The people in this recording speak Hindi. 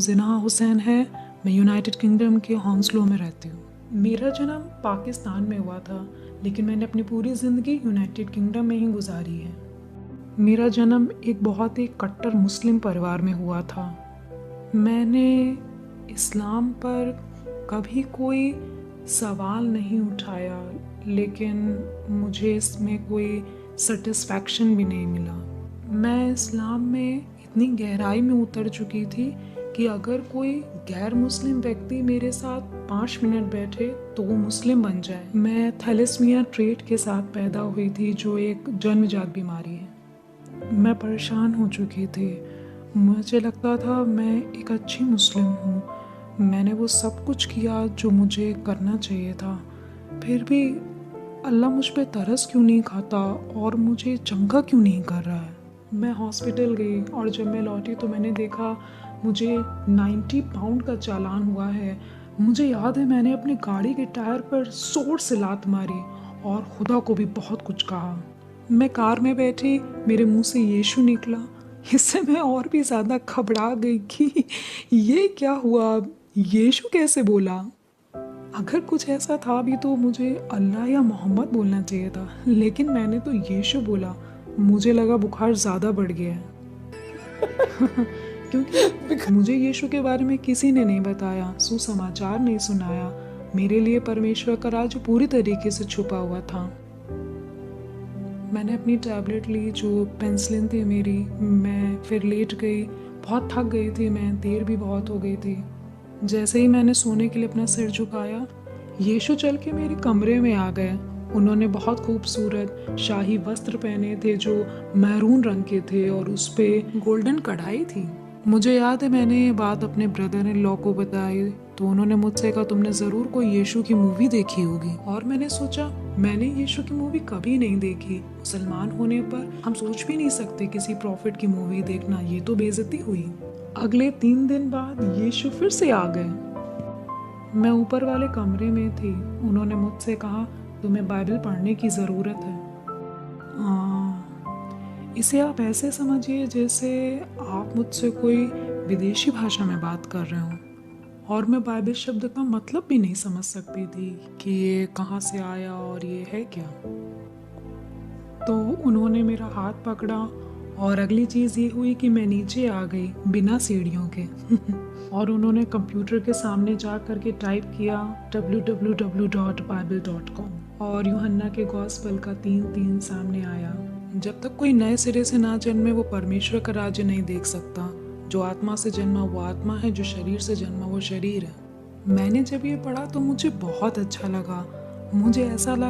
जिना हुसैन है। मैं यूनाइटेड किंगडम के हॉन्सलो में रहती हूँ। मेरा जन्म पाकिस्तान में हुआ था, लेकिन मैंने अपनी पूरी ज़िंदगी यूनाइटेड किंगडम में ही गुजारी है। मेरा जन्म एक बहुत ही कट्टर मुस्लिम परिवार में हुआ था। मैंने इस्लाम पर कभी कोई सवाल नहीं उठाया, लेकिन मुझे इसमें कोई सेटिस्फैक्शन भी नहीं मिला। मैं इस्लाम में इतनी गहराई में उतर चुकी थी कि अगर कोई गैर मुस्लिम व्यक्ति मेरे साथ 5 मिनट बैठे तो वो मुस्लिम बन जाए। मैं थैलेसीमिया ट्रेट के साथ पैदा हुई थी, जो एक जन्मजात बीमारी है। मैं परेशान हो चुकी थी। मुझे लगता था मैं एक अच्छी मुस्लिम हूँ। मैंने वो सब कुछ किया जो मुझे करना चाहिए था, फिर भी अल्लाह मुझ पे तरस क्यों नहीं खाता और मुझे चंगा क्यों नहीं कर रहा है। मैं हॉस्पिटल गई और जब मैं लौटी तो मैंने देखा मुझे 90 पाउंड का चालान हुआ है। मुझे याद है मैंने अपनी गाड़ी के टायर पर जोर से लात मारी और खुदा को भी बहुत कुछ कहा। मैं कार में बैठी, मेरे मुंह से यीशु निकला। इससे मैं और भी ज़्यादा घबरा गई कि ये क्या हुआ, यीशु कैसे बोला। अगर कुछ ऐसा था भी तो मुझे अल्लाह या मोहम्मद बोलना चाहिए था, लेकिन मैंने तो यीशु बोला। मुझे लगा बुखार ज़्यादा बढ़ गया है क्योंकि मुझे यीशु के बारे में किसी ने नहीं बताया, सुसमाचार नहीं सुनाया। मेरे लिए परमेश्वर का राज्य पूरी तरीके से छुपा हुआ था। मैंने अपनी टैबलेट ली, जो पेंसिलिन थी मेरी। मैं फिर लेट गई, बहुत थक गई थी मैं, देर भी बहुत हो गई थी। जैसे ही मैंने सोने के लिए अपना सिर झुकाया, यीशु चल के मेरे कमरे में आ गए। उन्होंने बहुत खूबसूरत शाही वस्त्र पहने थे जो मैरून रंग के थे और उस पे गोल्डन कढ़ाई थी। मुझे याद है मैंने ये बात अपने ब्रदर इन लॉ को बताई तो उन्होंने मुझसे कहा तुमने ज़रूर कोई यीशु की मूवी देखी होगी। और मैंने सोचा मैंने यीशु की मूवी कभी नहीं देखी। मुसलमान होने पर हम सोच भी नहीं सकते किसी प्रॉफिट की मूवी देखना, ये तो बेइज्जती हुई। अगले 3 दिन बाद यीशु फिर से आ गए। मैं ऊपर वाले कमरे में थी। उन्होंने मुझसे कहा तुम्हें बाइबल पढ़ने की ज़रूरत है। इसे आप ऐसे समझिए जैसे आप मुझसे कोई विदेशी भाषा में बात कर रहे हो और मैं बाइबल शब्द का मतलब भी नहीं समझ सकती थी कि ये कहाँ से आया और ये है क्या। तो उन्होंने मेरा हाथ पकड़ा और अगली चीज़ ये हुई कि मैं नीचे आ गई बिना सीढ़ियों के और उन्होंने कंप्यूटर के सामने जा कर के टाइप किया www.bible.com और यूहन्ना के गॉस्पेल का 3:3 सामने आया। जब तक कोई नए सिरे से ना जन्मे वो परमेश्वर का राज्य नहीं देख सकता। जो आत्मा से जन्मा वो आत्मा है, जो शरीर से जन्मा वो शरीर है। मैंने जब ये पढ़ा तो मुझे बहुत अच्छा लगा। मुझे ऐसा लगा